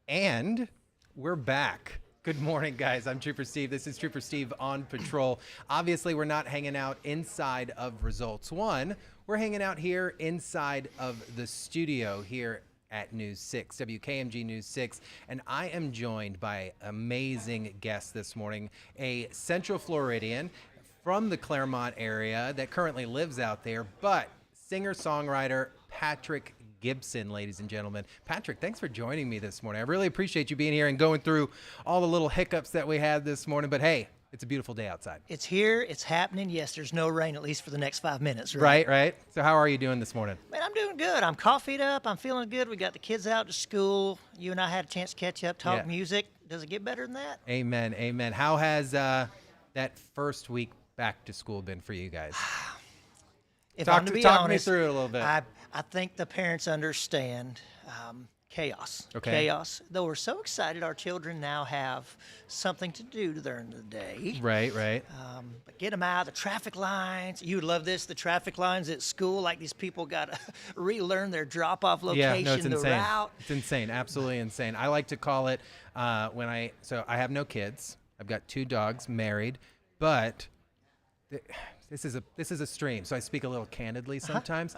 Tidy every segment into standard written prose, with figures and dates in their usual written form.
And we're back. Good morning, guys. I'm Trooper Steve. This is Trooper Steve on patrol. Obviously, we're not hanging out inside of Results One. We're hanging out here inside of the studio here at News 6, WKMG News 6. And I am joined by amazing guests this morning, a Central Floridian from the Claremont area that currently lives out there, but singer-songwriter Patrick Gibson, ladies and gentlemen. Patrick, thanks for joining me this morning. I really appreciate you being here and going through all the little hiccups that we had this morning, but hey, it's a beautiful day outside. It's here, it's happening. Yes, there's no rain, at least for the next 5 minutes, right? Right. So how are you doing this morning? Man, I'm doing good. I'm coffeeed up. I'm feeling good. We got the kids out to school. You and I had a chance to catch up, talk music. Does it get better than that? Amen, amen. How has that first week back to school been for you guys? If I'm to be honest, talk me through it a little bit. I think the parents understand chaos. Okay. Chaos. Though we're so excited, our children now have something to do during the day. Right, right. But get them out of the traffic lines. You would love this, the traffic lines at school, like these people got to relearn their drop-off location, no, it's the insane. route. It's insane, absolutely insane. I like to call it so I have no kids. I've got 2 dogs, married, but this is a stream, so I speak a little candidly sometimes.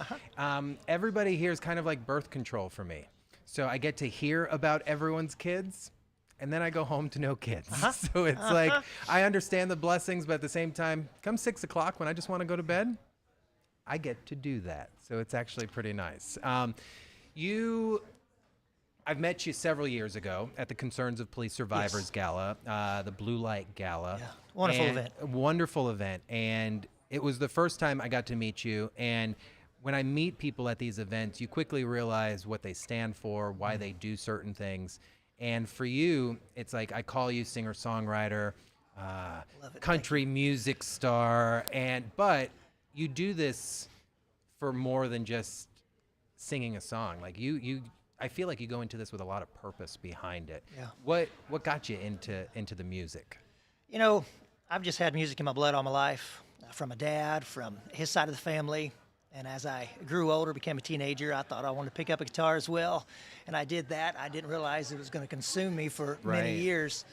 Everybody here is kind of like birth control for me. So I get to hear about everyone's kids, and then I go home to no kids. So it's like I understand the blessings, but at the same time, come 6 o'clock when I just want to go to bed, I get to do that. So it's actually pretty nice. I've met you several years ago at the Concerns of Police Survivors Gala, the Blue Light Gala. Yeah, wonderful event. A wonderful event, and it was the first time I got to meet you, and when I meet people at these events, you quickly realize what they stand for, why they do certain things. And for you, it's like I call you singer-songwriter, country music star, but you do this for more than just singing a song. Like I feel like you go into this with a lot of purpose behind it. Yeah. What got you into the music? You know, I've just had music in my blood all my life, from a dad, from his side of the family. And as I grew older, became a teenager, I thought I wanted to pick up a guitar as well. And I did that. I didn't realize it was going to consume me for many years.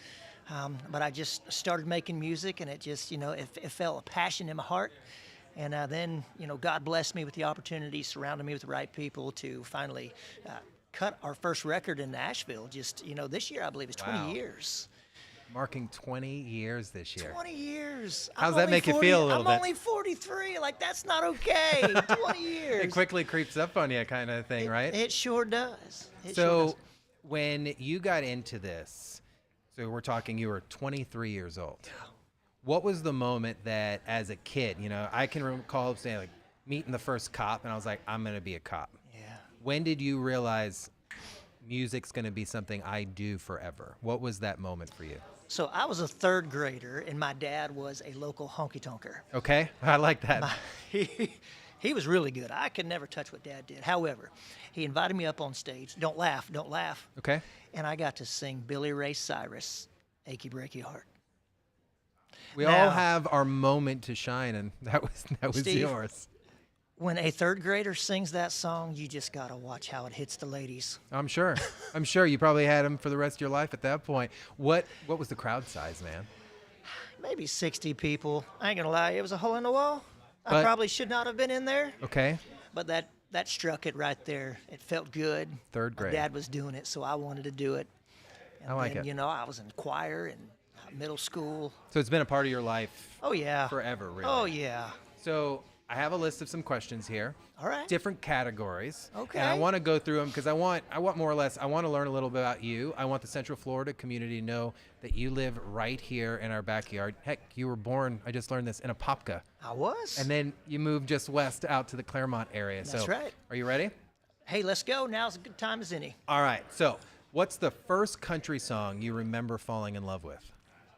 But I just started making music, and it just, it felt a passion in my heart. And then, God blessed me with the opportunity, surrounded me with the right people to finally cut our first record in Nashville. Just, this year, I believe, is 20 years. Marking 20 years this year. 20 years. How's that make you feel a little bit? I'm only 43. Like, that's not okay. 20 years. It quickly creeps up on you kind of thing, right? It sure does. So when you got into this, so we're talking you were 23 years old. Yeah. What was the moment that as a kid, I can recall saying, like, meeting the first cop, and I was like, I'm going to be a cop. Yeah. When did you realize music's going to be something I do forever? What was that moment for you? So I was a 3rd grader, and my dad was a local honky-tonker. Okay, I like that. He was really good. I could never touch what Dad did. However, he invited me up on stage. Don't laugh, don't laugh. Okay. And I got to sing Billy Ray Cyrus, Achy Breaky Heart. We all have our moment to shine, and that was Steve, yours. When a 3rd grader sings that song, you just got to watch how it hits the ladies. I'm sure. You probably had him for the rest of your life at that point. What was the crowd size, man? Maybe 60 people. I ain't going to lie. It was a hole in the wall. I probably should not have been in there. Okay. But that struck it right there. It felt good. 3rd grade. My dad was doing it, so I wanted to do it. And I like it. I was in choir in middle school. So it's been a part of your life. Oh, yeah. Forever, really. Oh, yeah. So I have a list of some questions here. All right. Different categories. Okay. And I want to go through them because I want more or less, I want to learn a little bit about you. I want the Central Florida community to know that you live right here in our backyard. Heck, you were born, I just learned this, in Apopka. I was. And then you moved just west out to the Claremont area. That's right. Are you ready? Hey, let's go. Now's a good time as any. All right. So what's the first country song you remember falling in love with?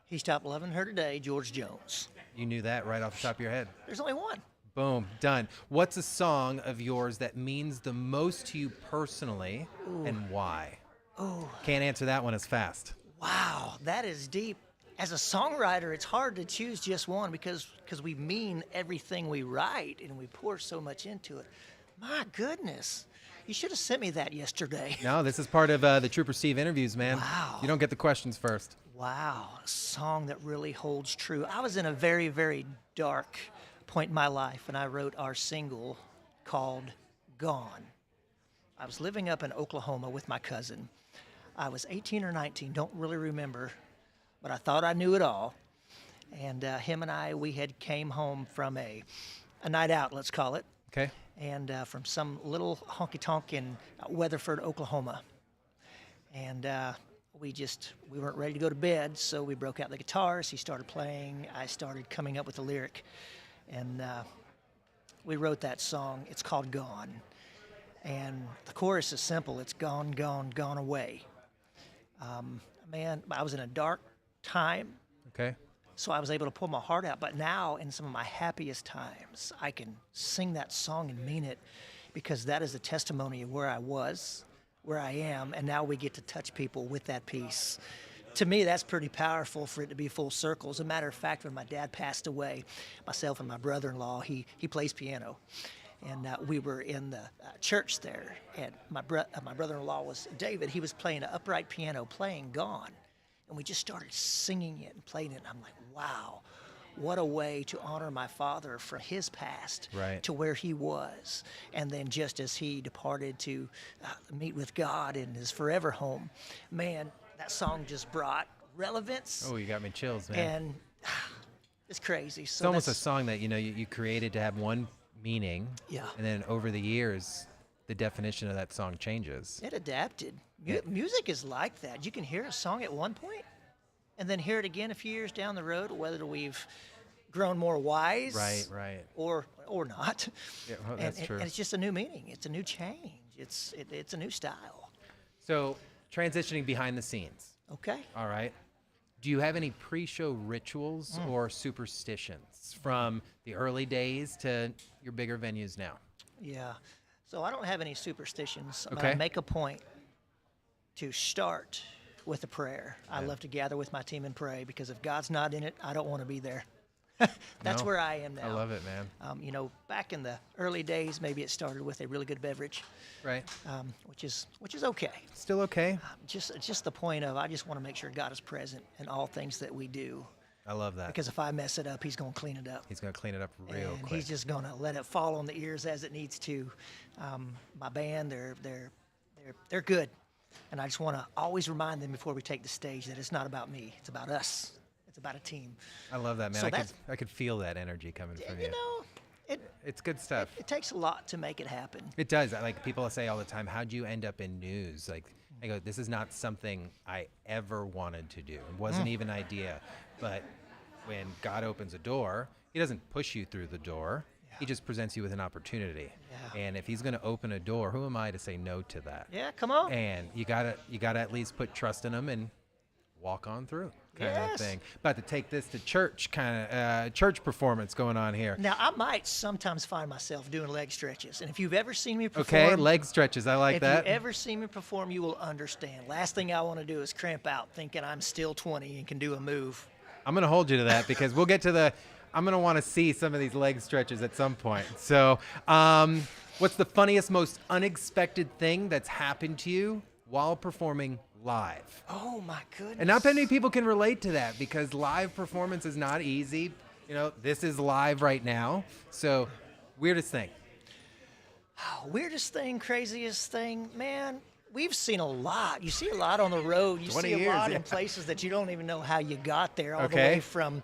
He stopped loving her today, George Jones. You knew that right off the top of your head. There's only one. Boom, done. What's a song of yours that means the most to you personally, and why? Oh, Can't answer that one as fast. wow, that is deep. As a songwriter, it's hard to choose just one because we mean everything we write and we pour so much into it. My goodness. You should have sent me that yesterday. No, this is part of the Trooper Steve interviews, man. Wow. You don't get the questions first. Wow, a song that really holds true. I was in a very, very dark point in my life, and I wrote our single called Gone. I was living up in Oklahoma with my cousin. I was 18 or 19, don't really remember, but I thought I knew it all. And him and I, we had came home from a night out, let's call it. Okay. And from some little honky-tonk in Weatherford, Oklahoma. And we weren't ready to go to bed, so we broke out the guitars. He started playing. I started coming up with the lyric. And we wrote that song. It's called Gone. And the chorus is simple. It's gone, gone, gone away. Man, I was in a dark time. Okay. So I was able to pull my heart out. But now, in some of my happiest times, I can sing that song and mean it, because that is a testimony of where I was, where I am, and now we get to touch people with that piece. To me, that's pretty powerful for it to be full circle. As a matter of fact, when my dad passed away, myself and my brother-in-law, he plays piano. And we were in the church there, and my brother-in-law was David. He was playing an upright piano, playing Gone. And we just started singing it and playing it. And I'm like, wow, what a way to honor my father from his past to where he was. And then just as he departed to meet with God in his forever home, man, that song just brought relevance. Oh, you got me chills, man. And it's crazy. It's almost a song that, you created to have one meaning. Yeah. And then over the years, the definition of that song changes. It adapted. Music is like that. You can hear a song at one point and then hear it again a few years down the road, whether we've grown more wise or not. Yeah, well, that's true. And it's just a new meaning. It's a new change. It's a new style. So transitioning behind the scenes. Okay. All right. Do you have any pre-show rituals or superstitions from the early days to your bigger venues now? Yeah. So I don't have any superstitions. But Okay. I make a point to start with a prayer. I love to gather with my team and pray, because if God's not in it, I don't want to be there. That's where I am now. I love it, man. Back in the early days, maybe it started with a really good beverage, Right. which is okay. Still okay. Just the point of, I just want to make sure God is present in all things that we do. I love that. Because if I mess it up, He's going to clean it up. He's going to clean it up real And quick. He's just going to let it fall on the ears as it needs to. My band, they're good, and I just want to always remind them before we take the stage that it's not about me. It's about us. It's about a team. I love that, man. So I could feel that energy coming from you. It's good stuff. It takes a lot to make it happen. It does. Like people say all the time, how'd you end up in news? Like, I go, this is not something I ever wanted to do. It wasn't even an idea. But when God opens a door, He doesn't push you through the door. He just presents you with an opportunity. Yeah. And if He's going to open a door, who am I to say no to that? Yeah, come on. And you gotta at least put trust in Him and walk on through, kind of thing. About to take this to church, kind of church performance going on here. Now, I might sometimes find myself doing leg stretches, and if you've ever seen me perform, Okay, leg stretches. I like that. If you ever see me perform, you will understand. Last thing I want to do is cramp out, thinking I'm still 20 and can do a move. I'm going to hold you to that, because we'll get to I'm going to want to see some of these leg stretches at some point. So, what's the funniest, most unexpected thing that's happened to you while performing live? Oh my goodness. And not many people can relate to that, because live performance is not easy. This is live right now. So, weirdest thing. Weirdest thing, craziest thing, man. We've seen a lot. You see a lot on the road. You 20 see a years, lot yeah. in places that you don't even know how you got there. All the Okay. way from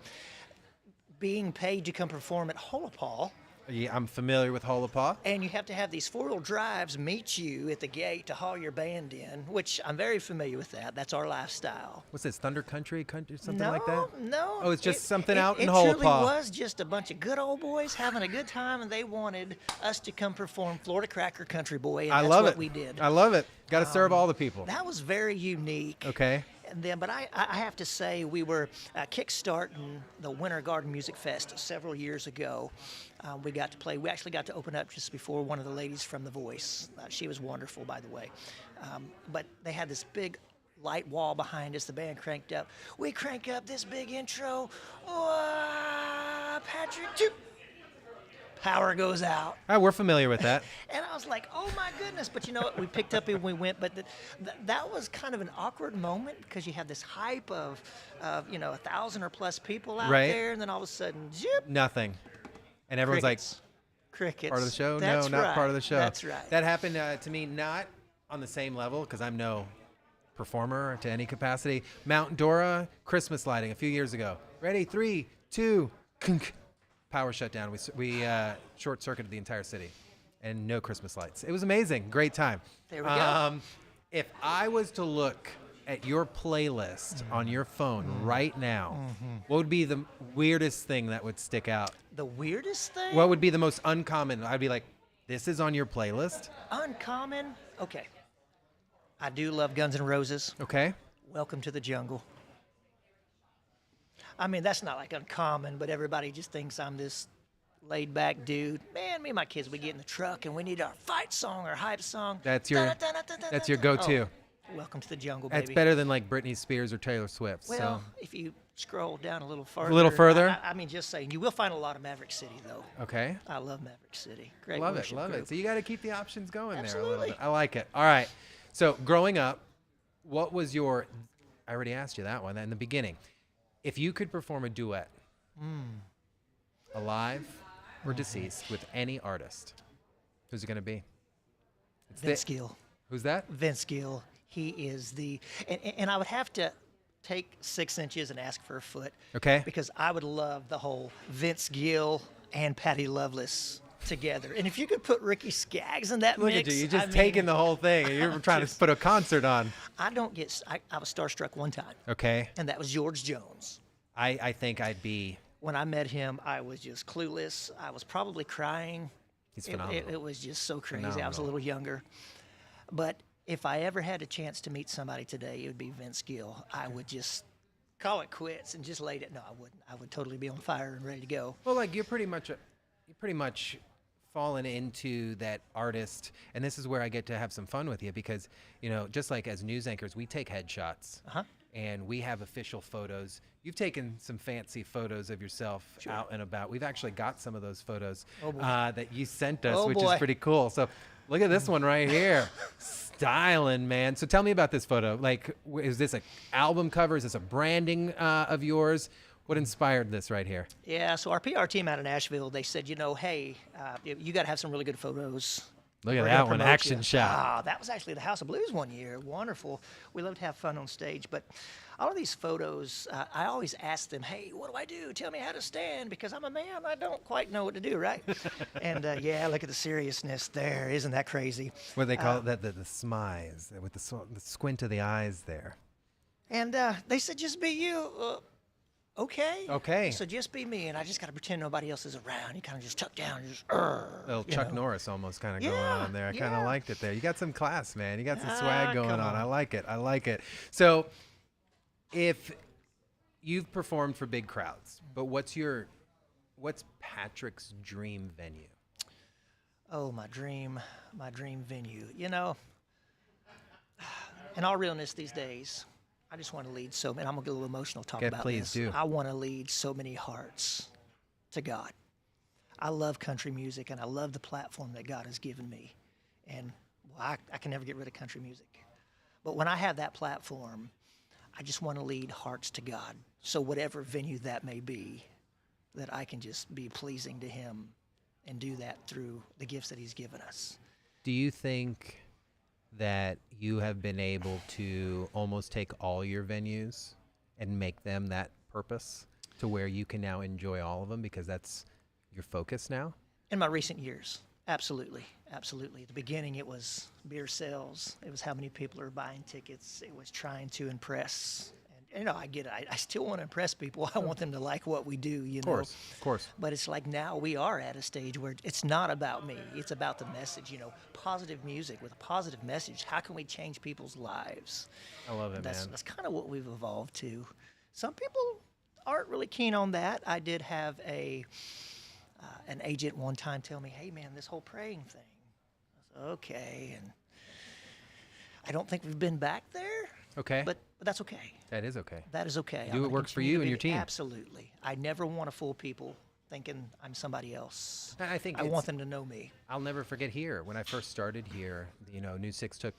being paid to come perform at Holopal. Yeah, I'm familiar with Holopah. And you have to have these four-wheel drives meet you at the gate to haul your band in, which I'm very familiar with that. That's our lifestyle. What's this, Thunder Country, something like that? No. Oh, it's just something out in It Holopah. truly was just a bunch of good old boys having a good time, and they wanted us to come perform Florida Cracker Country Boy, and I that's love what it. we did. I love it. Got to serve all the people. That was very unique. Okay. And then, but I have to say, we were kickstarting the Winter Garden Music Fest several years ago. We actually got to open up just before one of the ladies from The Voice. She was wonderful, by the way. But they had this big light wall behind us. The band cranked up. We crank up this big intro. power goes out. All right, we're familiar with that. And I was like, oh my goodness. But you know what? We picked up and we went. But that was kind of an awkward moment because you have this hype of 1,000 or plus people out Right. there. And then all of a sudden, zip, Nothing. And everyone's crickets. Crickets. like, part of the show? That's No, not right. part of the show. That's right. That happened to me, not on the same level because I'm no performer to any capacity. Mount Dora Christmas lighting a few years ago. Ready? 3, 2, kunk. Power shut down. We short-circuited the entire city and no Christmas lights. It was amazing. Great time. There we go. If I was to look at your playlist on your phone right now, what would be the weirdest thing that would stick out? The weirdest thing? What would be the most uncommon? I'd be like, this is on your playlist. Uncommon? Okay. I do love Guns N' Roses. Okay. Welcome to the Jungle. I mean, that's not like uncommon, but everybody just thinks I'm this laid-back dude. Man, me and my kids, we get in the truck and we need our fight song or hype song. That's your go-to. Oh, Welcome to the Jungle, baby. That's better than like Britney Spears or Taylor Swift. Well, So if you scroll down a little further. a little further? I mean, just saying, you will find a lot of Maverick City, though. okay. I love Maverick City. Great Love it. worship Love group. it. So you got to keep the options going there a little Absolutely. bit. I like it. All right. So growing up, what was your? I already asked you that one in the beginning. If you could perform a duet, alive or deceased, with any artist, who's it going to be? It's Vince Gill. Who's that? Vince Gill. He is and I would have to take 6 inches and ask for a foot. Okay. Because I would love the whole Vince Gill and Patty Loveless together. And if you could put Ricky Skaggs in that Look mix. at you. You're just I taking mean, the whole thing. And you're trying to put a concert on. I was starstruck one time, Okay. and that was George Jones. I think I'd be. When I met him, I was just clueless. I was probably crying. He's phenomenal. It was just so crazy. I was a Phenomenal. little younger. But if I ever had a chance to meet somebody today, it would be Vince Gill. I would just call it quits and just lay it. No, I wouldn't. I would totally be on fire and ready to go. Well, like you're pretty much fallen into that artist, and this is where I get to have some fun with you because just like as news anchors, we take headshots and we have official photos. You've taken some fancy photos of yourself out and about. We've actually got some of those photos that you sent us, which is pretty cool. So look at this one right here. Styling, man. So tell me about this photo. Like, is this an album cover? Is this a branding of yours? What inspired this right here? Yeah, so our PR team out of Nashville, they said, hey, you got to have some really good photos. Look at We're gonna that one, promote action you. shot. That was actually the House of Blues one year. Wonderful. We love to have fun on stage, but all of these photos, I always ask them, hey, what do I do? Tell me how to stand, because I'm a man. I don't quite know what to do, right? And yeah, look at the seriousness there. Isn't that crazy? What do they call it? The smize, with the squint of the eyes there. And they said, just be you. Okay. Okay. So just be me, and I just got to pretend nobody else is around. You kind of just tuck down, and just Little Chuck Norris almost kind of going Yeah, on there. I kind yeah. of liked it there. You got some class, man. You got some swag going come on. on. I like it. I like it. So if you've performed for big crowds, but what's Patrick's dream venue? Oh, my dream venue. In all realness these days, I just want to lead and I'm going to get a little emotional talking about please this. do. I want to lead so many hearts to God. I love country music, and I love the platform that God has given me. And I can never get rid of country music. But when I have that platform, I just want to lead hearts to God. So whatever venue that may be, that I can just be pleasing to Him and do that through the gifts that He's given us. Do you think that you have been able to almost take all your venues and make them that purpose to where you can now enjoy all of them because that's your focus now? In my recent years, absolutely. Absolutely. At the beginning, it was beer sales. It was how many people are buying tickets. It was trying to impress. And I get it. I still want to impress people. I want them to like what we do, Of course. But it's like now we are at a stage where it's not about me. It's about the message, positive music with a positive message. How can we change people's lives? I love it, man. That's kind of what we've evolved to. Some people aren't really keen on that. I did have an agent one time tell me, hey, man, this whole praying thing. I said, okay. And I don't think we've been back there. Okay. But that's okay. That is okay. That is okay. Do what works for you and your team. Absolutely. I never want to fool people thinking I'm somebody else. I think I want them to know me. I'll never forget here when I first started here. News 6 took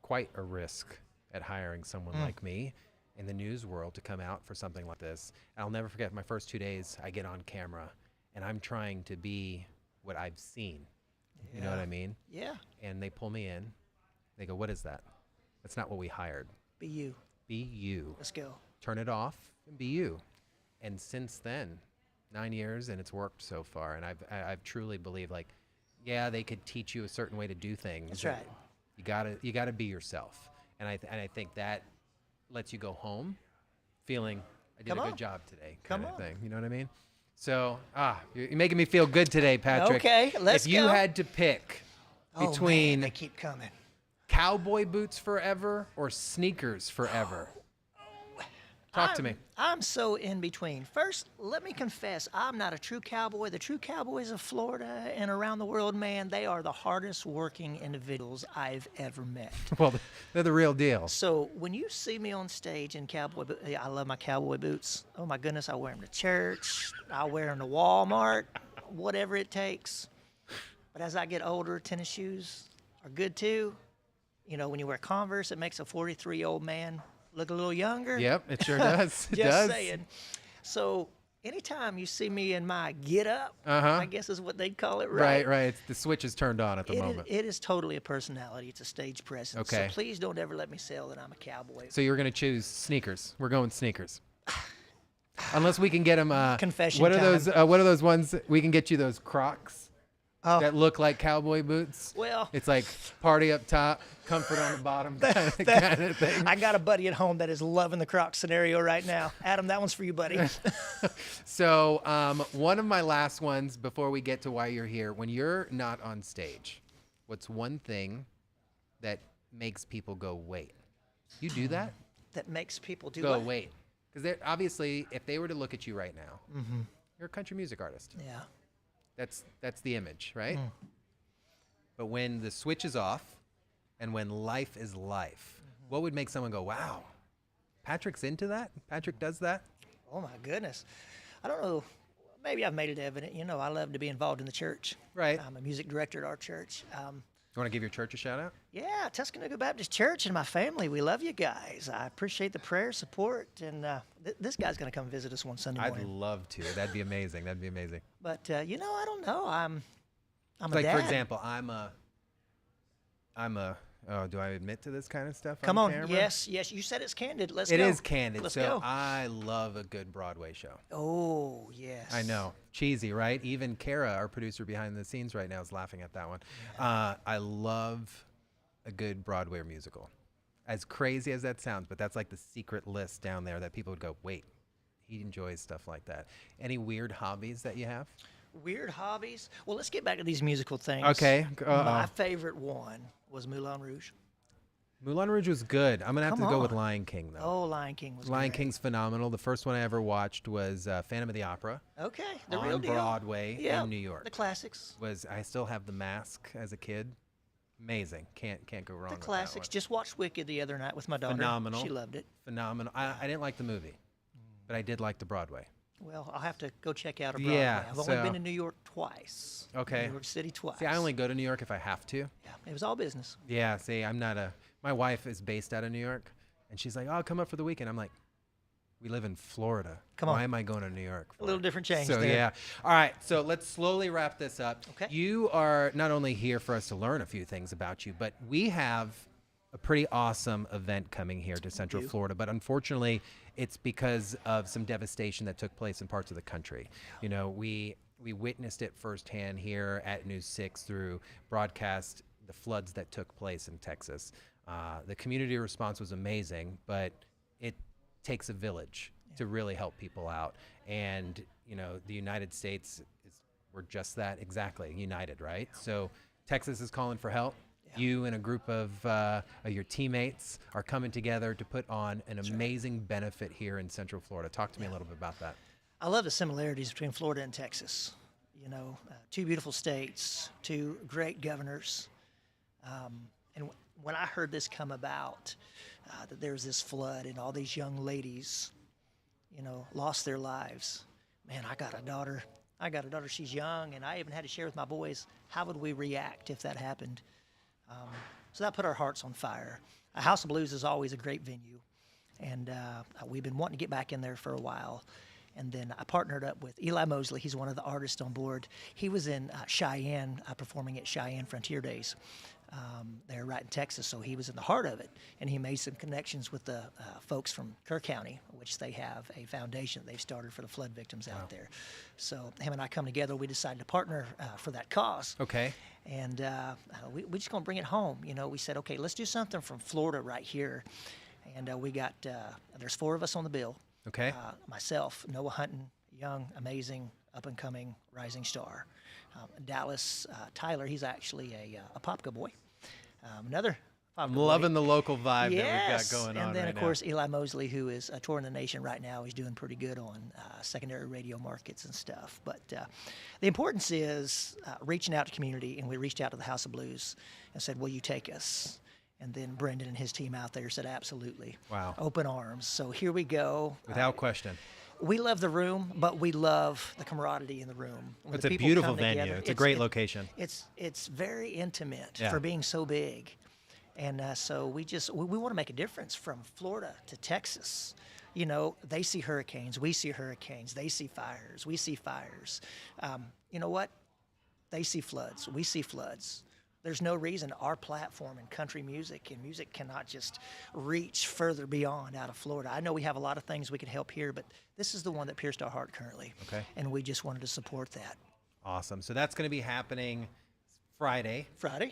quite a risk at hiring someone like me in the news world to come out for something like this. And I'll never forget my first 2 days. I get on camera, and I'm trying to be what I've seen. You know what I mean? Yeah. And they pull me in. They go, "What is that? That's not what we hired. Be you. Be you. Let's go." Turn it off and be you." And since then, 9 years, and it's worked so far. And I've truly believed, like, yeah, they could teach you a certain way to do things. That's right. You gotta be yourself. And I think that lets you go home feeling I did a good job today, kind of thing. You know what I mean? So, you're making me feel good today, Patrick. Okay, let's go. If you go. had to pick between they keep coming. cowboy boots forever or sneakers forever, talk to me. I'm so in between. First, let me confess, I'm not a true cowboy. The true cowboys of Florida and around the world, man, they are the hardest working individuals I've ever met. Well, they're the real deal. So when you see me on stage in cowboy boots, I love my cowboy boots. Oh my goodness, I wear them to church. I wear them to Walmart, whatever it takes. But as I get older, tennis shoes are good too. When you wear Converse, it makes a 43-year-old man look a little younger. Yep, it sure does. It Just does. saying. So anytime you see me in my get up, I guess is what they'd call it, right? Right. The switch is turned on at the moment. It is totally a personality. It's a stage presence. Okay. So please don't ever let me sell that I'm a cowboy. So you're going to choose sneakers. We're going sneakers. Unless we can get them. Confession What are time. those? What are those ones? We can get you those Crocs that look like cowboy boots. Well, It's like party up top, comfort on the bottom kind of thing. I got a buddy at home that is loving the Crocs scenario right now. Adam, that one's for you, buddy. So one of my last ones before we get to why you're here. When you're not on stage, what's one thing that makes people go, wait? You do that? That makes people do Go, what? wait. Because obviously, if they were to look at you right now, you're a country music artist. Yeah. That's the image, right? But when the switch is off and when life is life, what would make someone go, wow, Patrick's into that? Patrick does that? Oh, my goodness. I don't know. Maybe I've made it evident. I love to be involved in the church. Right. I'm a music director at our church. You want to give your church a shout out? Yeah, Tuscaloosa Baptist Church and my family. We love you guys. I appreciate the prayer, support, and this guy's going to come visit us one Sunday morning. I'd love to. That'd be amazing. But I don't know. I'm a Like, dad. for example, I'm a. Oh, do I admit to this kind of stuff? Come on on. camera? Yes. You said it's candid. Let's go. It is candid. Let's so go. I love a good Broadway show. Oh, yes. I know. Cheesy, right? Even Kara, our producer behind the scenes right now, is laughing at that one. I love a good Broadway musical. As crazy as that sounds, but that's like the secret list down there that people would go, wait, he enjoys stuff like that. Any weird hobbies that you have? Weird hobbies? Well, let's get back to these musical things. Okay. My favorite one was Moulin Rouge. Moulin Rouge was good. I'm going to have Come to go with on. Lion King, though. Oh, Lion King was Lion great. King's phenomenal. The first one I ever watched was Phantom of the Opera. Okay, the on real deal. Broadway Yeah, in New York. The classics. I still have The Mask as a kid. Amazing. Can't go wrong The with classics. that Just watched Wicked the other night with my daughter. Phenomenal. She loved it. one. Phenomenal. I didn't like the movie, but I did like the Broadway. Well, I'll have to go check out a Broadway. Yeah, I've only so- been to New York twice. Okay. New York City twice. See, I only go to New York if I have to. Yeah, it was all business. Yeah, see, I'm not my wife is based out of New York, and she's like, oh, I'll come up for the weekend. I'm like, we live in Florida. Come on. Why am I going to New York for? A little different change So, there. yeah. All right, so let's slowly wrap this up. Okay. You are not only here for us to learn a few things about you, but we have a pretty awesome event coming here to Central Florida. But unfortunately, it's because of some devastation that took place in parts of the country. We witnessed it firsthand here at News 6 through broadcast, the floods that took place in Texas. The community response was amazing, but it takes a village to really help people out. And, the United States, we're just that, exactly, united, right? So Texas is calling for help. You and a group of your teammates are coming together to put on an amazing benefit here in Central Florida. Talk to me a little bit about that. I love the similarities between Florida and Texas. Two beautiful states, two great governors. And when I heard this come about, that there's this flood and all these young ladies, lost their lives. Man, I got a daughter I got a daughter, she's young, and I even had to share with my boys, how would we react if that happened? So that put our hearts on fire. House of Blues is always a great venue, and we've been wanting to get back in there for a while. And then I partnered up with Eli Mosley. He's one of the artists on board. He was in Cheyenne, performing at Cheyenne Frontier Days. They're right in Texas, so he was in the heart of it. And he made some connections with the folks from Kerr County, which they have a foundation they've started for the flood victims out there. So him and I come together. We decided to partner for that cause. Okay. And we just going to bring it home. You know, we said, okay, let's do something from Florida right here. And we got, there's 4 of us on the bill. Okay. Myself, Noah Hunton, young, amazing, up-and-coming rising star. Dallas Tyler, he's actually a Popka boy. Another Popka I'm boy. loving the local vibe Yes. that we've got going on right now. And then, of course, Eli Mosley, who is touring the nation right now. He's doing pretty good on secondary radio markets and stuff. But the importance is reaching out to community, and we reached out to the House of Blues and said, will you take us? And then Brendan and his team out there said, absolutely. Wow. Open arms. So here we go. Without question. We love the room, but we love the camaraderie in the room. When It's the a people beautiful come venue. together, It's a great location. It's very intimate Yeah. for being so big. And so we want to make a difference from Florida to Texas. You know, they see hurricanes. We see hurricanes. They see fires. We see fires. You know what? They see floods. We see floods. There's no reason our platform in country music and music cannot just reach further beyond out of Florida. I know we have a lot of things we could help here, but this is the one that pierced our heart currently. Okay. And we just wanted to support that. Awesome. So that's going to be happening Friday,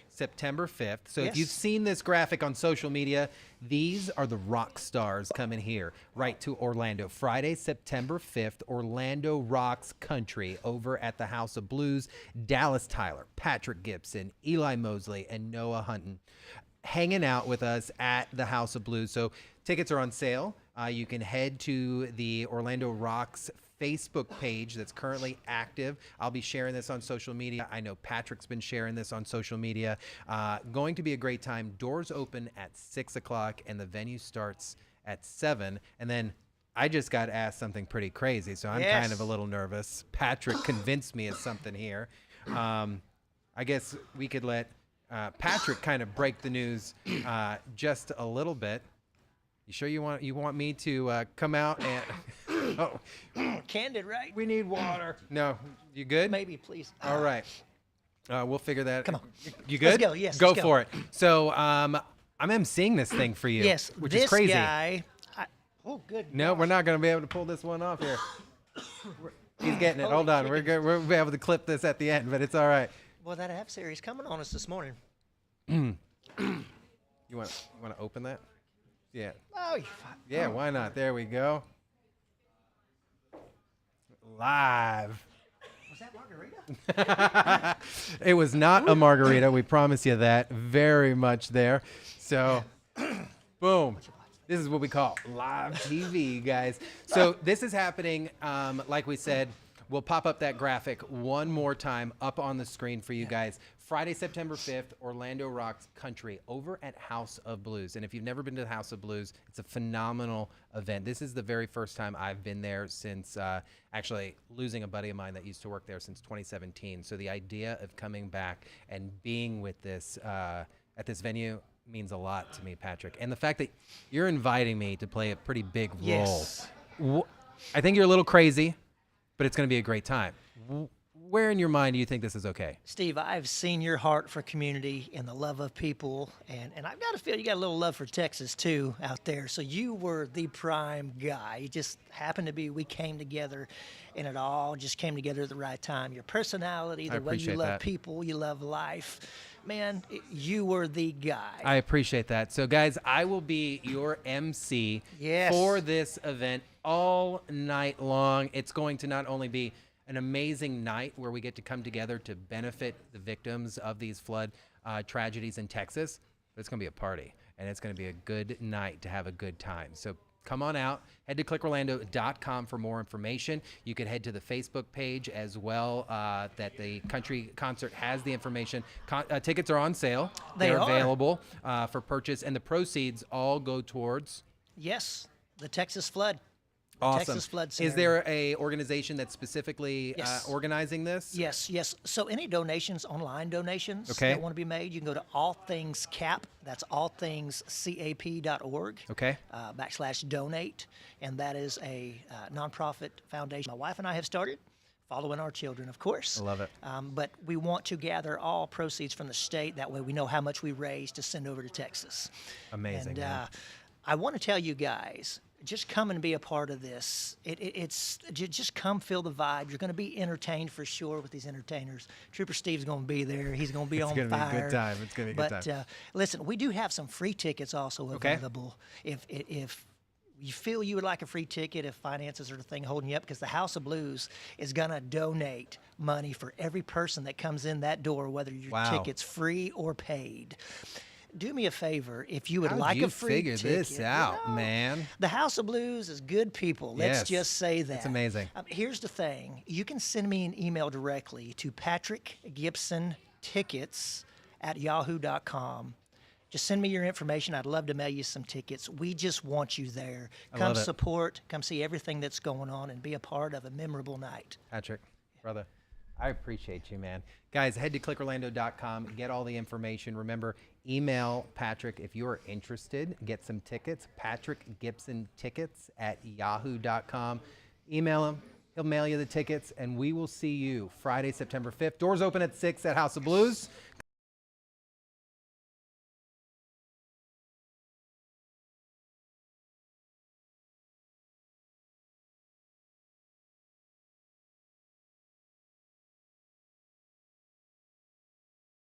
September 5th. So if Yes. you've seen this graphic on social media, these are the rock stars coming here right to Orlando. Friday, September 5th, Orlando Rocks Country over at the House of Blues. Dallas Tyler, Patrick Gibson, Eli Mosley, and Noah Hunton hanging out with us at the House of Blues. So tickets are on sale. You can head to the Orlando Rocks Facebook page that's currently active. I'll be sharing this on social media. I know Patrick's been sharing this on social media. Going to be a great time. Doors open at 6 o'clock and the venue starts at 7. And then I just got asked something pretty crazy, so I'm kind of a little nervous. Patrick convinced me of something here. I guess we could let Patrick kind of break the news just a little bit. You sure you want me to come out and oh, Candid, right? we need water. No, you good? Maybe, please. All right. We'll figure that. Come on. You good? Let's go, yes, Go let's go. for it. So I'm emceeing this thing for you. Yes, which this is crazy. guy. Oh, good. No, we're not going to be able to pull this one off here. He's getting it. Hold on. We're good. We'll be able to clip this at the end, but it's all right. Well, that F series coming on us this morning. You want to open that? Yeah. Oh, you're fine. Yeah, why not? There we go. Live. Was that margarita? It was not a margarita. We promise you that. Very much there. So, boom. This is what we call live TV, guys. So this is happening, like we said, we'll pop up that graphic one more time up on the screen for you guys. Friday, September 5th, Orlando Rocks Country over at House of Blues. And if you've never been to the House of Blues, it's a phenomenal event. This is the very first time I've been there since actually losing a buddy of mine that used to work there since 2017. So the idea of coming back and being with this at this venue means a lot to me, Patrick. And the fact that you're inviting me to play a pretty big role. Yes. I think you're a little crazy, but it's going to be a great time. Where in your mind do you think this is okay? Steve, I've seen your heart for community and the love of people, and I've got to feel you got a little love for Texas too out there. So you were the prime guy. It just happened to be we came together, and it all just came together at the right time. Your personality, the way you appreciate love that. people, you love life. Man, you were the guy. I appreciate that. So, guys, I will be your MC for this event all night long. It's going to not only be an amazing night where we get to come together to benefit the victims of these flood tragedies in Texas, but it's going to be a party, and it's going to be a good night to have a good time. So come on out. Head to clickorlando.com for more information. You can head to the Facebook page as well that the country concert has the information. Tickets are on sale. They're available for purchase, and the proceeds all go towards... Yes, the Texas flood. Awesome. Texas flood Is scenario. there a organization that's specifically Yes. organizing this? Yes. So any donations, online donations Okay. that want to be made, you can go to All Things Cap. That's allthingscap.org. Okay. /donate, and that is a nonprofit foundation my wife and I have started, following our children, of course. I love it. But we want to gather all proceeds from the state. That way, we know how much we raise to send over to Texas. Amazing. And man. I want to tell you guys, just come and be a part of this. Just come feel the vibe. You're going to be entertained for sure with these entertainers. Trooper Steve's going to be there. He's going to be on gonna be a fire. good time. It's gonna be a good time. Listen, we do have some free tickets also Okay. available. If you feel you would like a free ticket, if finances are the thing holding you up, because the House of Blues is going to donate money for every person that comes in that door, whether your Wow. ticket's free or paid. Do me a favor, if you would How'd like you a free figure ticket. this out, man? The House of Blues is good people. Let's Yes. just say that. That's amazing. Here's the thing. You can send me an email directly to patrickgibsontickets@yahoo.com. Just send me your information. I'd love to mail you some tickets. We just want you there. Come love it. support, come see everything that's going on, and be a part of a memorable night. Patrick, brother, I appreciate you, man. Guys, head to clickorlando.com, get all the information. Remember, email Patrick if you're interested. Get some tickets, patrickgibsontickets@yahoo.com. Email him. He'll mail you the tickets, and we will see you Friday, September 5th. Doors open at 6 at House of Blues.